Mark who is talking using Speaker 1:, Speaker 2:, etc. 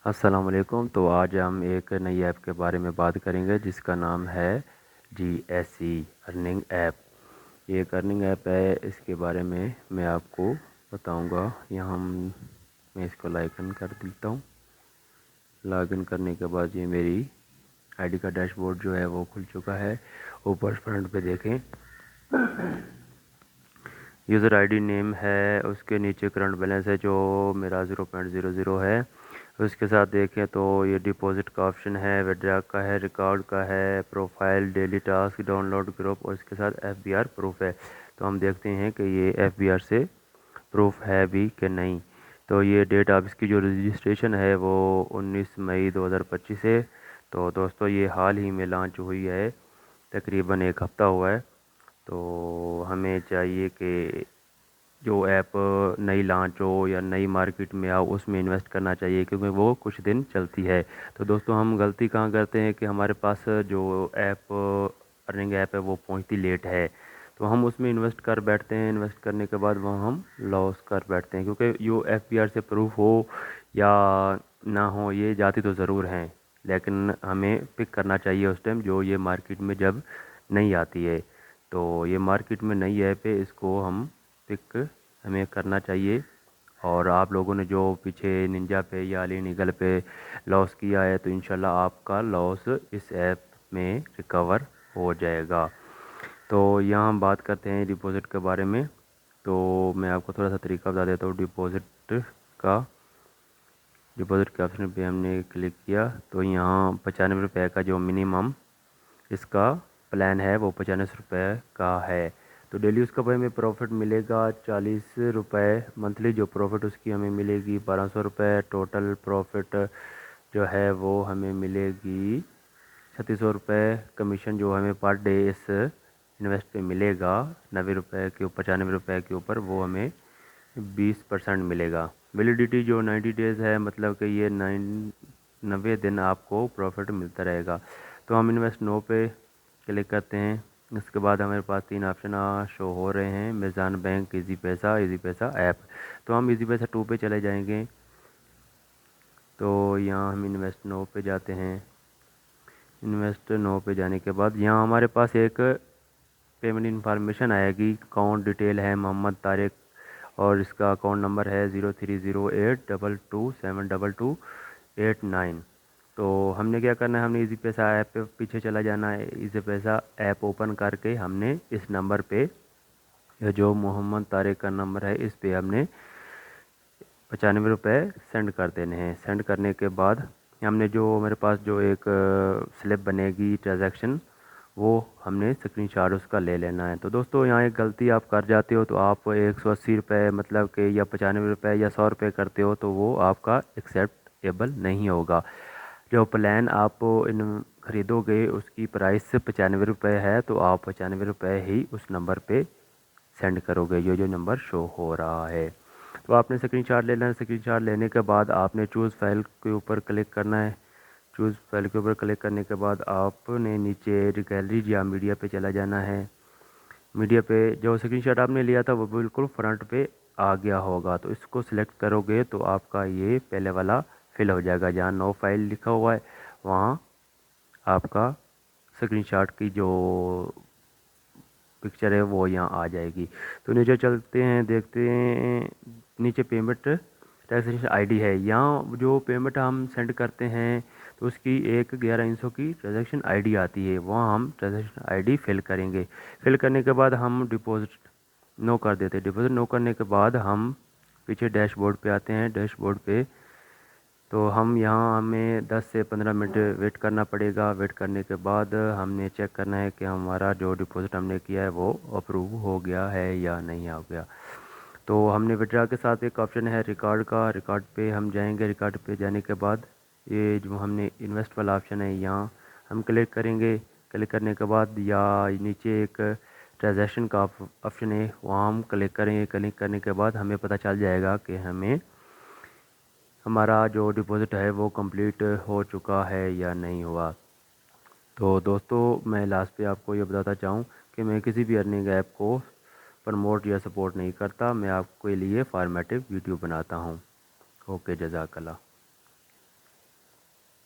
Speaker 1: अस्सलाम वालेकुम। तो आज हम एक नई ऐप के बारे में बात करेंगे जिसका नाम है GSE अर्निंग ऐप। ये एक अर्निंग ऐप है, इसके बारे में मैं आपको बताऊंगा। यहाँ मैं इसको लॉगिन कर देता हूँ। लॉगिन करने के बाद ये मेरी आईडी का डैशबोर्ड जो है वो खुल चुका है। ऊपर फ्रंट पे देखें, यूज़र आईडी नेम है, उसके नीचे करंट बैलेंस है जो मेरा 0.00 है। उसके साथ देखें तो ये डिपॉजिट का ऑप्शन है, विड्रॉ का है, रिकॉर्ड का है, profile, daily task, download group और इसके साथ FBR प्रूफ है। तो हम देखते हैं कि ये FBR से प्रूफ है भी कि नहीं। तो ये डेट आप इसकी जो रजिस्ट्रेशन है वो 19 मई 2025 है। तो दोस्तों ये हाल ही में लॉन्च हुई है, तकरीबन एक हफ़्ता हुआ है। तो हमें चाहिए कि जो ऐप नई लॉन्च हो या नई मार्केट में आओ उसमें इन्वेस्ट करना चाहिए, क्योंकि वो कुछ दिन चलती है। तो दोस्तों हम गलती कहाँ करते हैं कि हमारे पास जो ऐप अर्निंग ऐप है वो पहुंचती लेट है, तो हम उसमें इन्वेस्ट कर बैठते हैं। इन्वेस्ट करने के बाद वहाँ हम लॉस कर बैठते हैं, क्योंकि यो FBR से प्रूफ हो या ना हो ये जाती तो ज़रूर हैं, लेकिन हमें पिक करना चाहिए उस टाइम जो ये मार्केट में जब नहीं आती है। तो ये मार्केट में नई ऐप है, इसको हम पिक हमें करना चाहिए। और आप लोगों ने जो पीछे निंजा पे या अली ईगल पे लॉस किया है, तो इंशाल्लाह आपका लॉस इस ऐप में रिकवर हो जाएगा। तो यहाँ हम बात करते हैं डिपॉज़िट के बारे में। तो मैं आपको थोड़ा सा तरीका बता देता हूँ का। डिपॉज़िट के ऑप्शन पे हमने क्लिक किया तो यहाँ 95 रुपये का जो मिनिमम इसका प्लान है वो 95 रुपये का है। तो डेली उसका भाई हमें प्रॉफिट मिलेगा 40 रुपये। मंथली जो प्रॉफिट उसकी हमें मिलेगी 1200 रुपये। टोटल प्रॉफिट जो है वो हमें मिलेगी 3600 रुपये। कमीशन जो हमें पर डे इस इन्वेस्ट पे मिलेगा 95 रुपये के ऊपर वो हमें 20% मिलेगा। वैलिडिटी जो 90 डेज़ है, मतलब कि ये 90 दिन आपको प्रॉफिट मिलता रहेगा। तो हम इन्वेस्ट नो पे क्लिक करते हैं। इसके बाद हमारे पास 3 ऑप्शन शो हो रहे हैं, मीज़ान बैंक, इजी पैसा ऐप। तो हम इजी पैसा 2 पे चले जाएंगे। तो यहाँ हम इन्वेस्ट नो पे जाते हैं। इन्वेस्ट नो पे जाने के बाद यहाँ हमारे पास एक पेमेंट इन्फॉर्मेशन आएगी। अकाउंट डिटेल है मोहम्मद तारिक और इसका अकाउंट नंबर है 0308227289। तो हमने क्या करना है, हमने इजी पैसा ऐप पे पीछे चला जाना है। इजी पैसा ऐप ओपन करके हमने इस नंबर पे, ये जो मोहम्मद तारिक का नंबर है, इस पे हमने 95 रुपये सेंड कर देने हैं। सेंड करने के बाद हमने जो मेरे पास जो एक स्लिप बनेगी ट्रांजैक्शन, वो हमने स्क्रीनशॉट उसका ले लेना है। तो दोस्तों यहाँ एक गलती आप कर जाते हो तो आप 180 रुपये मतलब कि या 95 रुपये या 100 रुपये करते हो तो वो आपका एक्सेप्टेबल नहीं होगा। जो प्लान आप इन ख़रीदोगे उसकी प्राइस 95 रुपये है, तो आप 95 रुपये ही उस नंबर पे सेंड करोगे, ये जो नंबर शो हो रहा है। तो आपने स्क्रीनशॉट ले लेना। स्क्रीनशॉट लेने के बाद आपने चूज़ फाइल के ऊपर क्लिक करना है। चूज़ फाइल के ऊपर क्लिक करने के बाद आपने नीचे गैलरी या मीडिया पे चला जाना है। मीडिया पे जो स्क्रीनशॉट आपने लिया था वो बिल्कुल फ्रंट पे आ गया होगा, तो इसको सिलेक्ट करोगे तो आपका ये पहले वाला फिल हो जाएगा। जहाँ नो फाइल लिखा हुआ है वहाँ आपका स्क्रीनशॉट की जो पिक्चर है वो यहाँ आ जाएगी। तो नीचे चलते हैं, देखते हैं नीचे पेमेंट ट्रांजेक्शन आईडी है। यहाँ जो पेमेंट हम सेंड करते हैं तो उसकी एक 1100 की ट्रांजेक्शन आईडी आती है, वहाँ हम ट्रांजेक्शन आईडी फिल करेंगे। फिल करने के बाद हम डिपॉजिट नो कर देते हैं। डिपॉजिट नो करने के बाद हम पीछे डैशबोर्ड पे आते हैं। डैशबोर्ड पे तो हम यहाँ हमें 10 से 15 मिनट वेट करना पड़ेगा। वेट करने के बाद हमने चेक करना है कि हमारा जो डिपॉज़िट हमने किया है वो अप्रूव हो गया है या नहीं हो गया। तो हमने विड्रा के साथ एक ऑप्शन है रिकॉर्ड का, रिकॉर्ड पे हम जाएंगे। रिकॉर्ड पे जाने के बाद ये जो हमने इन्वेस्ट वाला ऑप्शन है यहाँ हम क्लिक करेंगे। क्लिक करने के बाद या नीचे एक ट्रांजैक्शन का ऑप्शन है, वहाँ हम क्लिक करेंगे। क्लिक करने के बाद हमें पता चल जाएगा कि हमारा जो डिपॉज़िट है वो कंप्लीट हो चुका है या नहीं हुआ। तो दोस्तों मैं लास्ट पे आपको ये बताता चाहूँ कि मैं किसी भी अर्निंग ऐप को प्रमोट या सपोर्ट नहीं करता, मैं आपके लिए फॉर्मेटिव वीडियो बनाता हूँ। ओके, जज़ाकल्लाह।